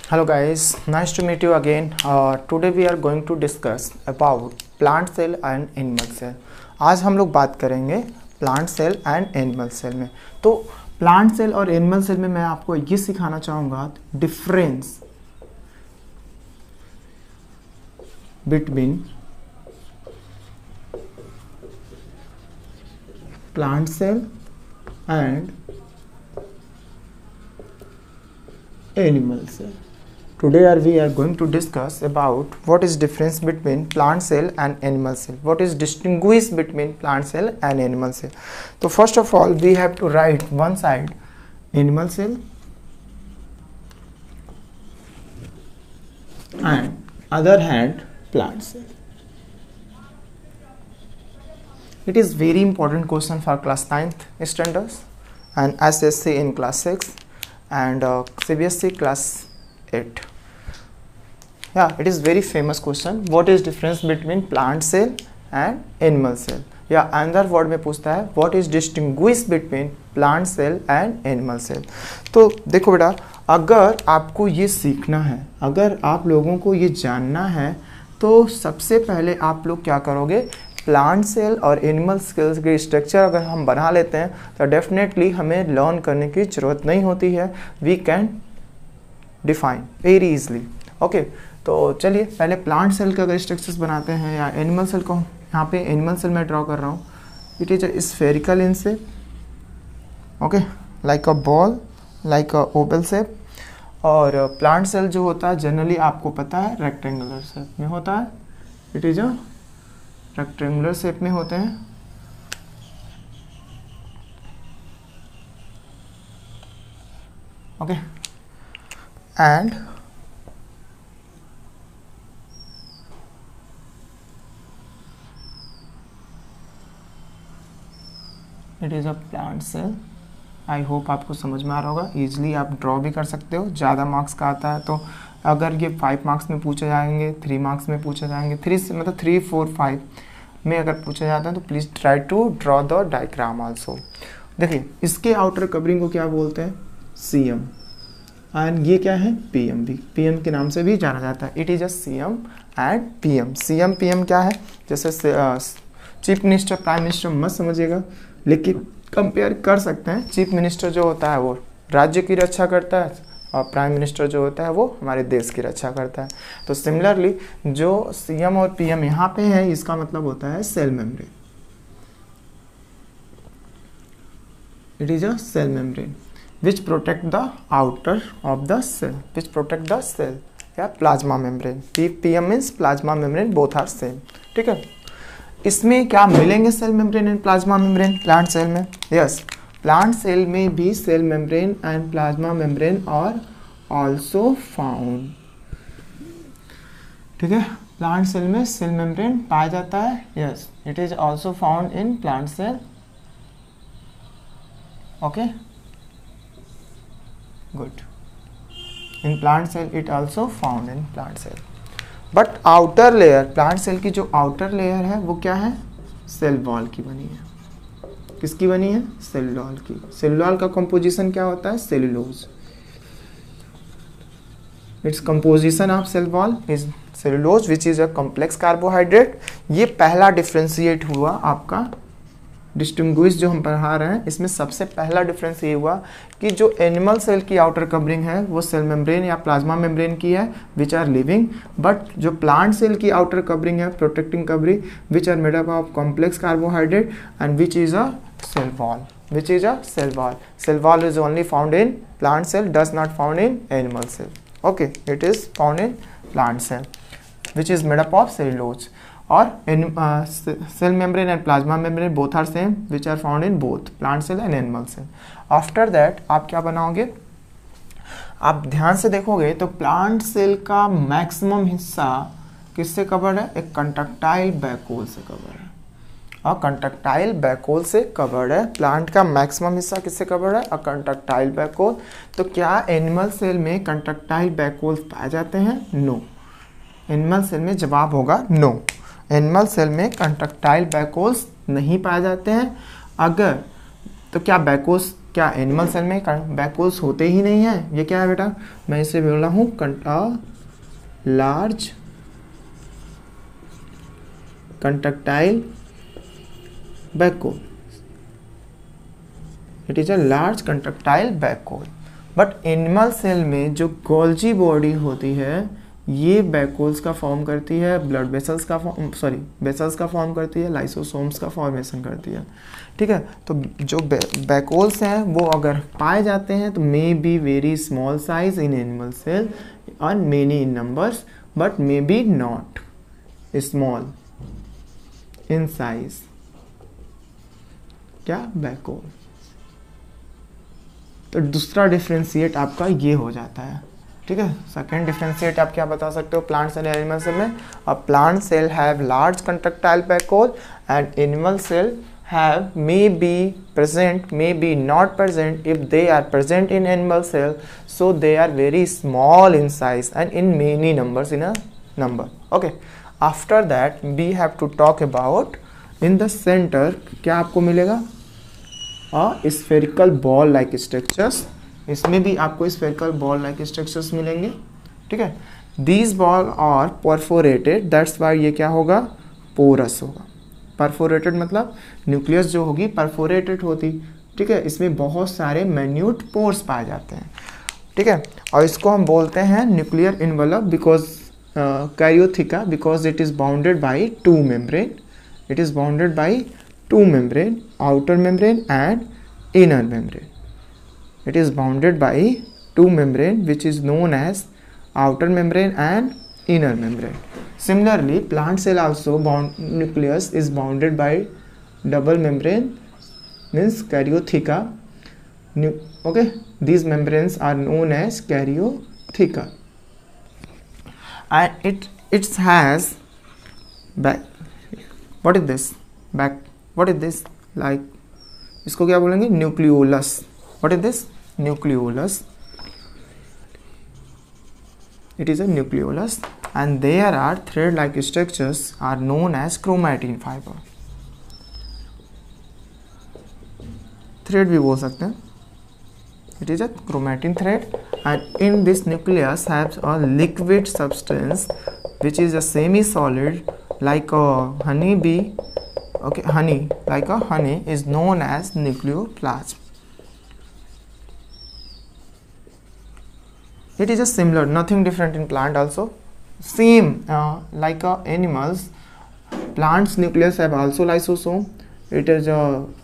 Hello guys, nice to meet you again. Today we are going to discuss about plant cell and animal cell. आज हम लोग बात करेंगे plant cell and animal cell में। तो plant cell और animal cell में मैं आपको ये सिखाना चाहूँगा difference between plant cell and animal cell. Today we are going to discuss about what is difference between plant cell and animal cell. What is distinguish between plant cell and animal cell. So first of all we have to write one side animal cell and other hand plant cell. It is very important question for class 9th standards and SSC in class 6 and CBSE class 8. Yeah, it is very famous question. What is difference between plant cell and animal cell? या अंदर word में पूछता है what is distinguish between plant cell and animal cell. तो देखो बेटा, अगर आपको ये सीखना है, अगर आप लोगों को ये जानना है, तो सबसे पहले आप लोग क्या करोगे, प्लांट सेल और एनिमल सेल्स के स्ट्रक्चर अगर हम बना लेते हैं तो डेफिनेटली हमें लर्न करने की ज़रूरत नहीं होती है, we can define very easily. Okay, तो चलिए पहले प्लांट सेल के अगर स्ट्रक्चर्स बनाते हैं या एनिमल सेल को, यहाँ पे एनिमल सेल मैं ड्रॉ कर रहा हूँ। It is a spherical in shape, okay, like a ball, like a Oval shape. और प्लांट सेल जो होता है जनरली आपको पता है रेक्टेंगुलर शेप में होता है। It is a rectangular shape में होते हैं। Okay, and it is a plant cell. I hope आपको समझ में आ रहा होगा। ईजिली आप ड्रॉ भी कर सकते हो। ज़्यादा मार्क्स का आता है तो अगर ये 5 मार्क्स में पूछे जाएंगे, 3 मार्क्स में पूछे जाएंगे, 3, 4, 5 में अगर पूछा जाता है तो please try to draw the diagram also. देखिए इसके आउटर कवरिंग को क्या बोलते हैं, सीएम, एंड ये क्या है, पीएम भी, पीएम के नाम से भी जाना जाता है। It is a CM and PM. CM PM क्या है, जैसे चीफ मिनिस्टर प्राइम मिनिस्टर मत समझिएगा, लेकिन कंपेयर कर सकते हैं। चीफ मिनिस्टर जो होता है वो राज्य की रक्षा करता है और प्राइम मिनिस्टर जो होता है वो हमारे देश की रक्षा करता है। तो सिमिलरली जो सीएम और पीएम यहाँ पे है, इसका मतलब होता है cell membrane. It is a cell membrane which protect the outer of the cell, which protect the cell, या plasma membrane. PM means plasma membrane, both are same. ठीक है, इसमें क्या मिलेंगे cell membrane and plasma membrane plant cell में? Yes, plant cell में भी cell membrane and plasma membrane are also found. ठीक है, प्लांट सेल में सेल मेम्ब्रेन पाया जाता है। Yes, it is also found in plant cell. Okay, good. In plant cell it also found in plant cell. But outer layer, plant cell की जो outer layer है वो क्या है, सेल वॉल की बनी है। किसकी बनी है, सेलुलोज की। सेलुलोज का कंपोजिशन क्या होता है, cellulose. Its composition of cell wall is cellulose which is a complex carbohydrate. ये पहला डिफ्रेंशिएट हुआ आपका, डिस्टिंग्विश जो हम पढ़ा रहे हैं इसमें सबसे पहला डिफरेंस ये हुआ कि जो एनिमल सेल की आउटर कवरिंग है वो सेल मेम्ब्रेन या प्लाज्मा मेम्ब्रेन की है विच आर लिविंग, बट जो प्लांट सेल की आउटर कवरिंग है, protecting covering, which are made up of complex carbohydrate and which is a cell wall, which is a cell wall. Cell wall is only found in plant cell, does not found in animal cell. Okay, it is found in plant cell, which is made up of cellulose. Or cell membrane and plasma membrane both are same, which are found in both plant cell and animal cell. After that आप क्या बनाओगे, आप ध्यान से देखोगे तो plant cell का maximum हिस्सा किससे कवर्ड है, एक कंडक्टाइल बैकोल से कवर्ड है। और कंडक्टाइल बैकोल से कवर्ड है। प्लांट का मैक्सिमम हिस्सा किससे कवर्ड है, अ कंडक्टाइल बैकोल। तो क्या एनिमल सेल में कंडक्टाइल बैकोल पाए जाते हैं? नो। एनिमल सेल में जवाब होगा नो। एनिमल सेल में कंडक्टाइल बैकोल्स नहीं पाए जाते हैं। अगर तो क्या बैकोल्स क्या एनिमल सेल में बैकहोल्स होते ही नहीं हैं? ये क्या है बेटा? मैं इसे बोल रहा हूँ large contractile vacuole. It is a large contractile vacuole. But animal cell में जो गोल्जी बॉडी होती है ये बैकहोल्स का फॉर्म करती है, ब्लड वेसल्स का वेसल्स का फॉर्म करती है, लाइसोसोम्स का फॉर्मेशन करती है. ठीक है, तो जो बैकहोल्स हैं वो अगर पाए जाते हैं तो may be very small size in animal cell and many in numbers but maybe not small in size. क्या? बैकहोल. तो दूसरा डिफ्रेंशिएट आपका ये हो जाता है. ठीक है, सेकेंड डिफ्रेंशिएट आप क्या बता सकते हो प्लांट सेल एनिमल सेल में? A plant cell have large contractile vacuole and animal cell have may be present, may be not present. If they are present in animal cell, so they are very small in size and in many numbers in a number. Okay, after that we have to talk about in the center क्या आपको मिलेगा? spherical ball like structures. इसमें भी आपको spherical ball like structures मिलेंगे. ठीक है, these ball are perforated, that's why ये क्या होगा? porous होगा. परफोरेटेड मतलब न्यूक्लियस जो होगी परफोरेटेड होती. ठीक है, इसमें बहुत सारे मैन्यूट पोर्स पाए जाते हैं. ठीक है, और इसको हम बोलते हैं nuclear envelope because karyotheca because it is bounded by two membrane. It is bounded by two membrane, outer membrane and inner membrane. It is bounded by two membrane which is known as outer membrane and inner membrane. Similarly, plant cell also nucleus is bounded by double membrane means karyotheca. Okay, these membranes are known as karyotheca. And it has back. What is this? Back. What is this? Like इसको क्या बोलेंगे? Nucleolus. What is this? Nucleolus. It is a nucleolus and there are thread-like structures are known as chromatin fiber. Thread भी बोल सकते हैं. It is a chromatin thread and in this nucleus has a liquid substance which is a semi-solid like a honey bee. Okay, honey like a honey is known as nucleoplasm. It is a similar, nothing different in plant also. Same like animals, plants nucleus have also lysosome. It is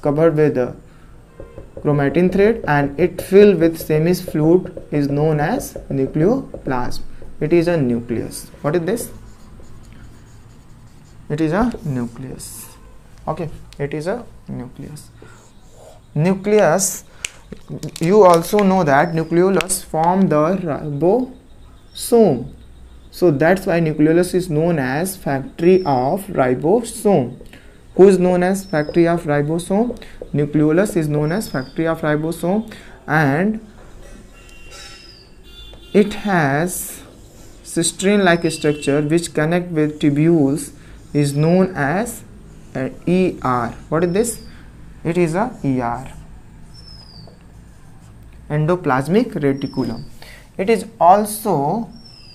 covered with chromatin thread and it filled with semis fluid is known as nucleoplasm. It is a nucleus. What is this? It is a nucleus. Okay, it is a nucleus. Nucleus. You also know that nucleolus form the ribosome. So that's why nucleolus is known as factory of ribosome. Who is known as factory of ribosome? Nucleolus is known as factory of ribosome and it has cisterine-like structure which connect with tubules is known as ER. What is this? It is a ER. Endoplasmic reticulum. It is also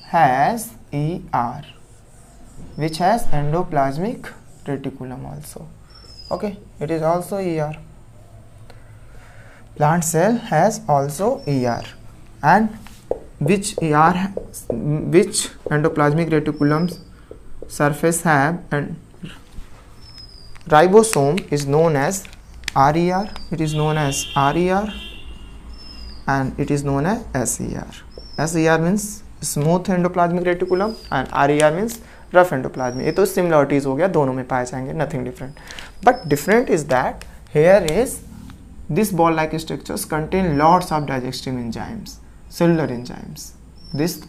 has ER which has endoplasmic reticulum also. Okay, it is also ER. Plant cell has also ER and which endoplasmic reticulum surface have and ribosome is known as RER. It is known as RER and it is known as SER. SER means smooth endoplasmic reticulum and RER means rough endoplasm. ये तो similarities हो गया, दोनों में पाए जाएंगे, nothing different. But different is that here is this ball like structures contain lots of digestive enzymes, cellular enzymes. This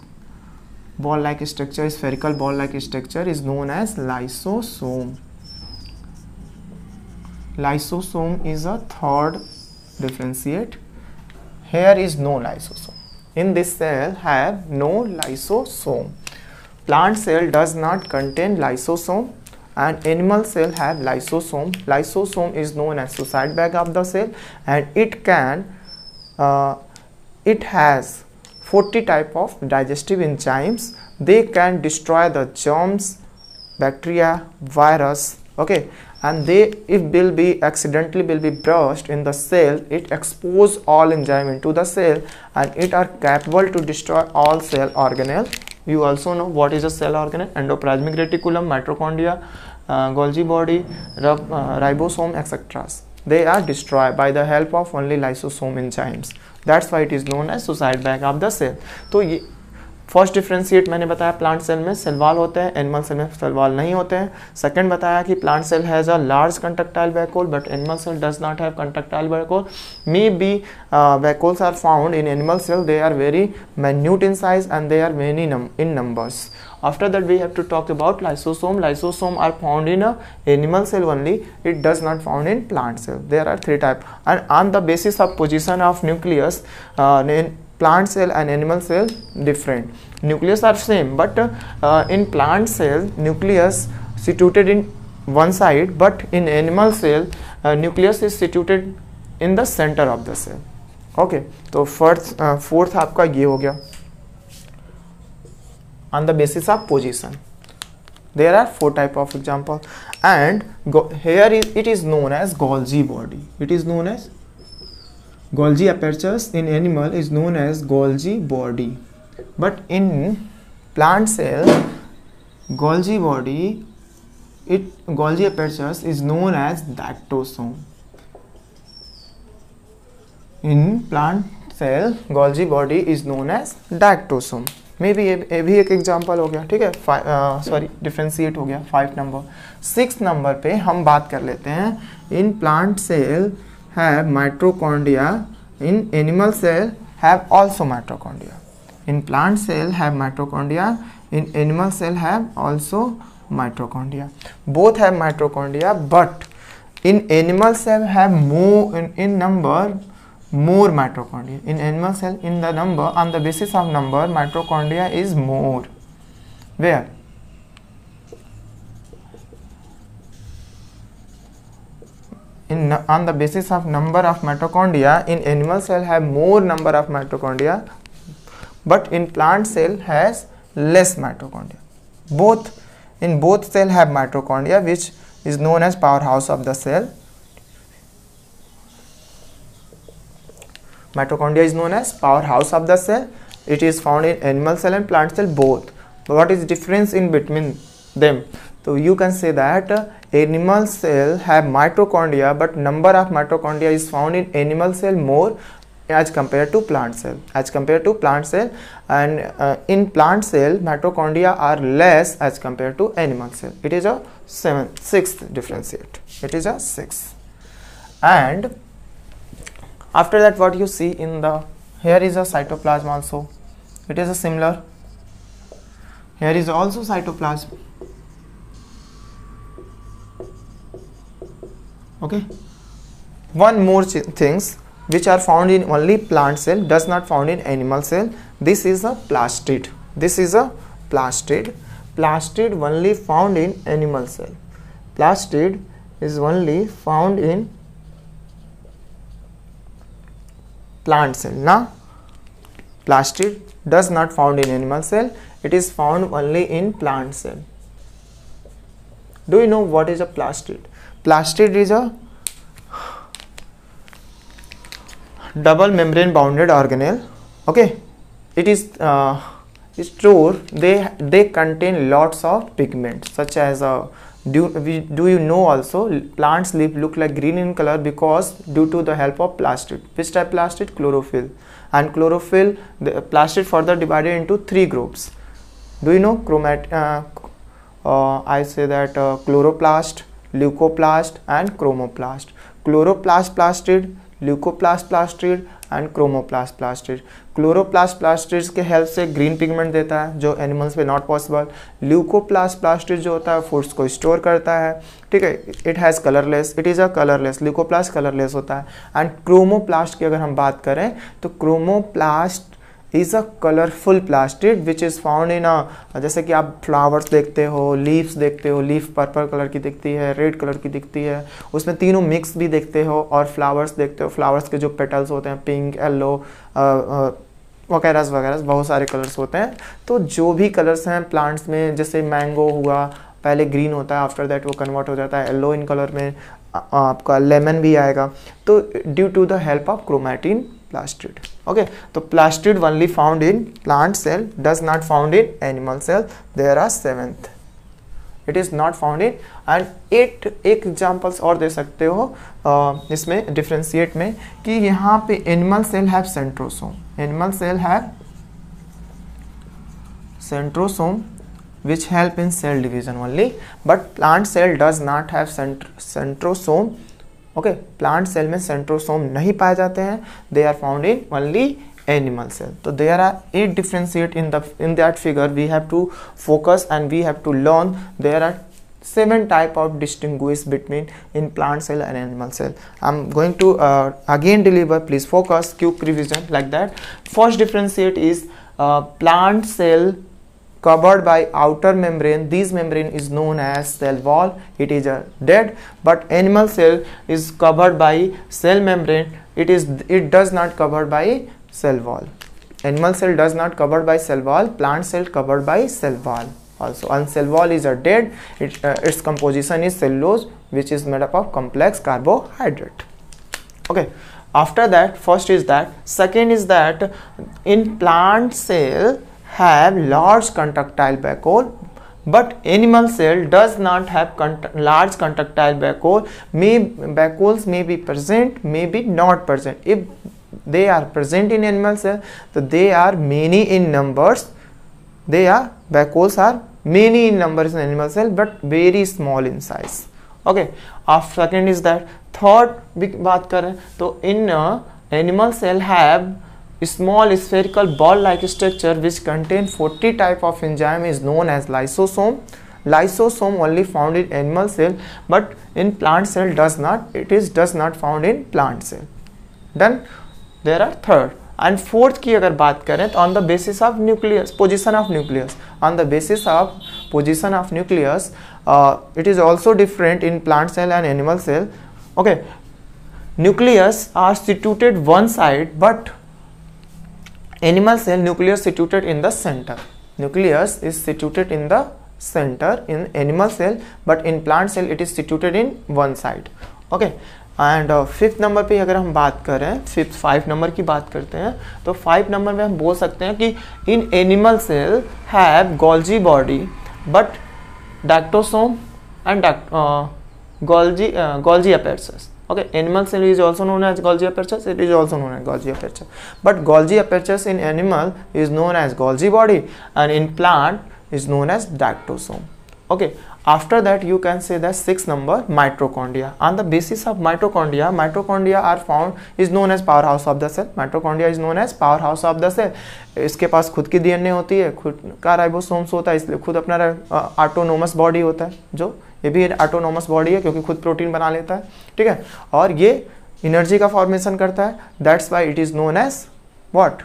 ball like structure, spherical ball like structure is known as lysosome. Lysosome is a third differentiate. Here is no lysosome. In this cell have no lysosome. Plant cell does not contain lysosome and animal cell have lysosome. Lysosome is known as suicide bag of the cell, and it has 40 type of digestive enzymes. They can destroy the germs, bacteria, virus, okay, and they, if will be accidentally will be brushed in the cell, it expose all enzyme into the cell, and it are capable to destroy all cell organelle. You also know what is a cell organelle: endoplasmic reticulum, mitochondria, Golgi body, ribosome, etc. They are destroyed by the help of only lysosome enzymes. That's why it is known as suicide bag of the cell. तो ये first differentiate मैंने बताया, plant cell में cell wall होते हैं, animal cell में cell wall नहीं होते हैं. सेकंड बताया कि plant cell has a large contractile vacuole but animal cell does not have contractile vacuole. May be vacuoles are found in animal cell, they are very minute in size and they are many in numbers. After that we have to talk about lysosome. Lysosome are found in a animal cell only, it does not found in plant cell. There are three types, and on the basis of position of nucleus, in plant cell and animal cell different. Nucleus are same, but in plant cell nucleus situated in one side, but in animal cell nucleus is situated in the center of the cell. Okay तो fourth आपका ये हो गया on the basis of position. There are 4 type of example, and here it is known as Golgi body. It is known as Golgi apertures in animal is known as Golgi body, but in plant cell Golgi body, Golgi apertures is known as dactylosome. In plant cell Golgi body is known as dactylosome. May be ये भी एक example हो गया. ठीक है, sorry differentiate हो गया 5 number. 6 number पे हम बात कर लेते हैं. In plant cell have mitochondria, in animal cell have also mitochondria. In plant cell have mitochondria, in animal cell have also mitochondria. Both have mitochondria, but in animal cell have more in number more mitochondria. In animal cell, in the number, on the basis of number, mitochondria is more. Where? On the basis of number of mitochondria, in animal cell have more number of mitochondria, but in plant cell has less mitochondria. In both cell have mitochondria, which is known as powerhouse of the cell. Mitochondria is known as powerhouse of the cell. It is found in animal cell and plant cell both. But what is difference in between them? So you can say that animal cell have mitochondria, but number of mitochondria is found in animal cell more as compared to plant cell. And in plant cell mitochondria are less as compared to animal cell. It is a 6th differentiate. It is a 6. And after that, what you see in the, here is a cytoplasm also. It is a similar. Here is also cytoplasm. Okay. One more things which are found in only plant cell, does not found in animal cell. This is a plastid. Plastid only found in animal cell. Plastid is only found in plant cell. Now plastid does not found in animal cell, it is found only in plant cell. Do you know what is a plastid? Plastid is a double membrane bounded organelle. Okay, it is store, they contain lots of pigments such as do you know also plants leaf look like green in color because due to the help of plastid. Which type plastid? Chlorophyll. And chlorophyll, the plastid further divided into 3 groups. Do you know I say that chloroplast, leucoplast and chromoplast. Chloroplast plastid, leucoplast plastid and chromoplast plastid. Chloroplast plastid के help से green pigment देता है जो animals पे not possible. Leucoplast plastid जो होता है foods को स्टोर करता है. ठीक है, it has colourless, it is a colourless. Leucoplast colourless होता है. एंड क्रोमोप्लास्ट की अगर हम बात करें तो chromoplast is a colourful plastid which is found in a, जैसे कि आप फ्लावर्स देखते हो, लीव्स देखते हो, लीफ पर्पल कलर की दिखती है, रेड कलर की दिखती है, उसमें तीनों मिक्स भी देखते हो, और फ्लावर्स देखते हो, फ्लावर्स के जो पेटल्स होते हैं पिंक, येलो वगैरह वगैरह बहुत सारे कलर्स होते हैं। तो जो भी कलर्स हैं प्लांट्स में, जैसे मैंगो हुआ, पहले ग्रीन होता है, आफ्टर दैट वो कन्वर्ट हो जाता है येलो इन कलर में, आपका लेमन भी आएगा, तो due to the help of chromatin plastid. Okay, तो plastid only found in plant cell, does not found in animal cell, there are 7th, it is not found in. And 8 एक examples और दे सकते हो इसमें differentiate में, कि यहाँ पे animal cell have centrosome, animal cell have centrosome which help in cell division only, but plant cell does not have centrosome. Okay, plant cell में centrosome नहीं पाए जाते हैं, they are found in only animal cell. So there are 8 differentiate in that figure. We have to focus and we have to learn. There are 7 type of distinguish between in plant cell and animal cell. I'm going to again deliver. Please focus. Quick revision like that. First differentiate is plant cell covered by outer membrane. This membrane is known as cell wall. It is dead. But animal cell is covered by cell membrane. It does not covered by cell wall. Animal cell does not covered by cell wall. Plant cell covered by cell wall also. And cell wall is dead. Its composition is cellulose, which is made up of complex carbohydrate. Okay. After that, first is that. Second is that in plant cell have large contractile vacuole, but animal cell does not have large contractile vacuole. Vacuoles may be present, may be not present. If they are present in animal cell, so they are many in numbers. Vacuoles are many in numbers in animal cell, but very small in size. Okay. After second is that. Third बात करें तो in animal cell have small spherical ball-like structure which contain 40 type of enzyme is known as lysosome. Lysosome only found in animal cell, but in plant cell does not found in plant cell. Done. There are third and fourth की अगर बात करें तो on the basis of nucleus, position of nucleus, on the basis of position of nucleus, it is also different in plant cell and animal cell. Okay, nucleus are situated one side, but animal cell nucleus situated in the center. Nucleus is situated in the center in animal cell, but in plant cell it is situated in one side. Okay, and fifth number पे अगर हम बात करें, 5 number की बात करते हैं, तो 5 नंबर में हम बोल सकते हैं कि इन animal cell have Golgi body but dictyosome and Golgi apparatus. Okay, animal cell is also known as Golgi aperture. It is also known as Golgi aperture. But Golgi aperture in animal is known as Golgi body, and in plant is known as dactosome. Okay. After that, you can say the 6th number, mitochondria. On the basis of mitochondria are found is known as powerhouse of the cell. Mitochondria is known as powerhouse of the cell. इसके पास खुद की DNA होती है, खुद का ribosomes होता है, इसलिए खुद अपना ऑटोनोमस बॉडी होता है, जो ये भी ऑटोनोमस बॉडी है क्योंकि खुद प्रोटीन बना लेता है. ठीक है, और ये एनर्जी का फॉर्मेशन करता है. That's why it is known as what,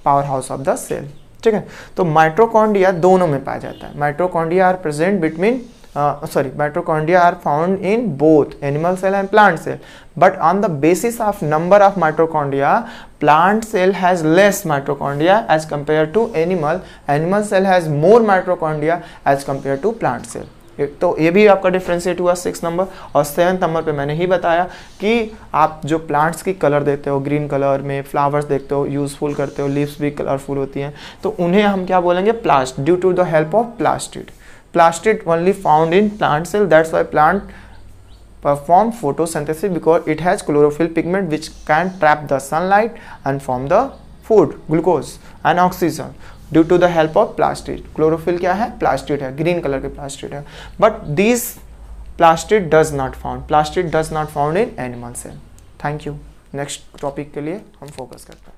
power house of the cell. ठीक है, तो माइटोकॉन्ड्रिया दोनों में पाया जाता है. Mitochondria are present between mitochondria are found in both animal cell and plant cell, but on the basis of number of mitochondria, plant cell has less mitochondria as compared to animal. Animal cell has more mitochondria as compared to plant cell. तो ये भी आपका differentiate हुआ 6 number. और 7 number पे मैंने ही बताया कि आप जो प्लांट्स की कलर देते हो, ग्रीन कलर में फ्लावर्स देखते हो, यूजफुल करते हो, लीव्स भी कलरफुल होती हैं, तो उन्हें हम क्या बोलेंगे, plast, due to the help of plastid. Plastid only found in plant cell, that's why plant perform photosynthesis because it has chlorophyll pigment which can trap the sunlight and form the food, glucose and oxygen due to the help of plastid. Chlorophyll क्या है, plastid है, green color के plastid है. But these plastid does not found in animal cell. Thank you. Next topic के लिए हम focus करते हैं.